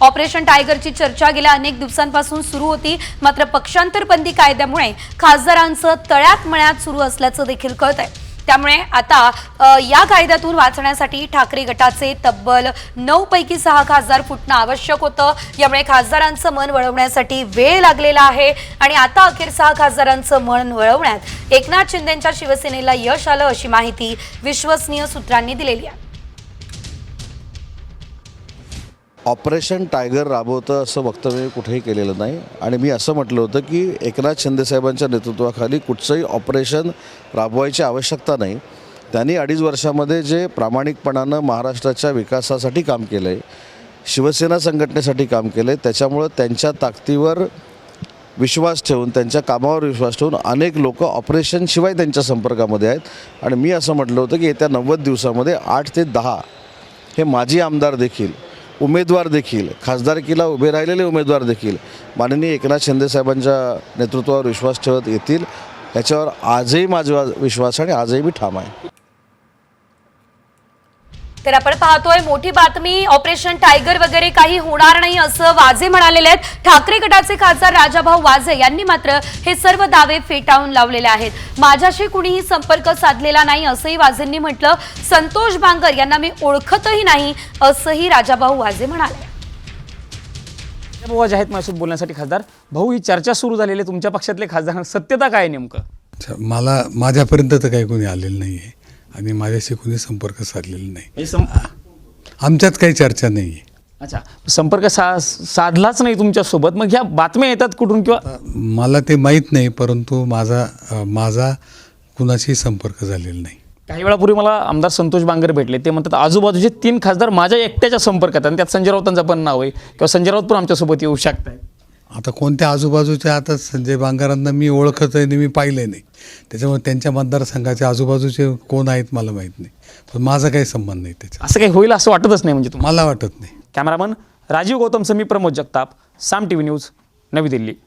Operation टायगरची चर्चा गेल्या अनेक दिवसांपासून सुरू होती, मात्र पक्षांतर बंदी कायद्यामुळे खासदारांचं तळ्यात मळ्यात सुरू असल्याचं देखील कळतंय। त्यामुळे आता या कायद्यातून वाचण्यासाठी ठाकरे गटाचे तब्बल 9 पैकी 6 खासदार फुटणं आवश्यक होतं। यामुळे खासदारांचं मन वळवण्यासाठी वेळ लागलेला आहे आणि आता अखेर 6 खासदारांचं मन वळवण्यात एकनाथ शिंदेंच्या शिवसेनेला यश आलं, अशी माहिती विश्वसनीय सूत्रांनी दिलेली आहे। ऑपरेशन टायगर राबवतं असं वक्तव्य कुठेही केलेलं नाही आणि मी असं म्हटलं होतं की एकनाथ शिंदेसाहेबांच्या नेतृत्वाखाली कुठचंही ऑपरेशन राबवायची आवश्यकता नाही। त्यांनी 2.5 वर्षामध्ये जे प्रामाणिकपणानं महाराष्ट्राच्या विकासासाठी काम केलं आहे, शिवसेना संघटनेसाठी काम केलं आहे, त्याच्यामुळं त्यांच्या ताकदीवर विश्वास ठेवून, त्यांच्या कामावर विश्वास ठेवून अनेक लोक ऑपरेशनशिवाय त्यांच्या संपर्कामध्ये आहेत। आणि मी असं म्हटलं होतं की येत्या 90 दिवसामध्ये 8 ते 10 हे माजी आमदार देखील, उमेदवार देखील, खासदारकीला उभे राहिलेले उमेदवार देखील माननीय एकनाथ शिंदेसाहेबांच्या नेतृत्वावर विश्वास ठेवत येतील, याच्यावर आजही माझा विश्वास आणि आजही मी ठाम आहे। तर आपण पाहतोय मोठी बातमी, ऑपरेशन टायगर वगैरे काही होणार नाही असं वाजे म्हणालेले आहेत। ठाकरे गटाचे खासदार राजाभाऊ वाजे यांनी मात्र हे सर्व दावे फेटाळून लावलेले आहेत। माझ्याशी कुणीही संपर्क साधलेला नाही असंही वाजेंनी म्हटलं। संतोष बांगर यांना मी ओळखतही नाही असंही राजाभाऊ वाजे म्हणाले। भाऊ आहेत माझ्यासोबत बोलण्यासाठी। खासदार भाऊ, ही चर्चा सुरू झालेली आहे तुमच्या पक्षातले खासदार, सत्यता काय नेमकं? मला माझ्यापर्यंत तर काही कोणी आलेलं नाही आहे आणि माझ्याशी कोणी संपर्क साधलेला नाही। आमच्यात काही चर्चा नाही आहे। अच्छा, संपर्क साधलाच नाही तुमच्यासोबत, मग ह्या बातम्या येतात कुठून किंवा? मला ते माहीत नाही, परंतु माझा कुणाशी संपर्क झालेला नाही। काही वेळापूर्वी मला आमदार संतोष बांगर भेटले, ते म्हणतात आजूबाजूचे 3 खासदार माझ्या एकट्याच्या संपर्कात आणि त्यात संजय राऊतांचं पण नाव आहे किंवा संजय राऊत पण आमच्यासोबत येऊ शकतात। आता कोणत्या आजूबाजूच्या, आता संजय बांगरांना मी ओळखत आहे, मी पाहिलं नाही, त्याच्यामुळे त्यांच्या मतदारसंघाचे आजूबाजूचे कोण आहेत मला माहीत नाही, पण माझा काही संबंध नाही त्याचा। असं काही होईल असं वाटतच नाही म्हणजे तुम्हाला? मला वाटत नाही। कॅमेरामन राजीव गौतमसह मी प्रमोद जगताप, साम टीव्ही न्यूज, नवी दिल्ली।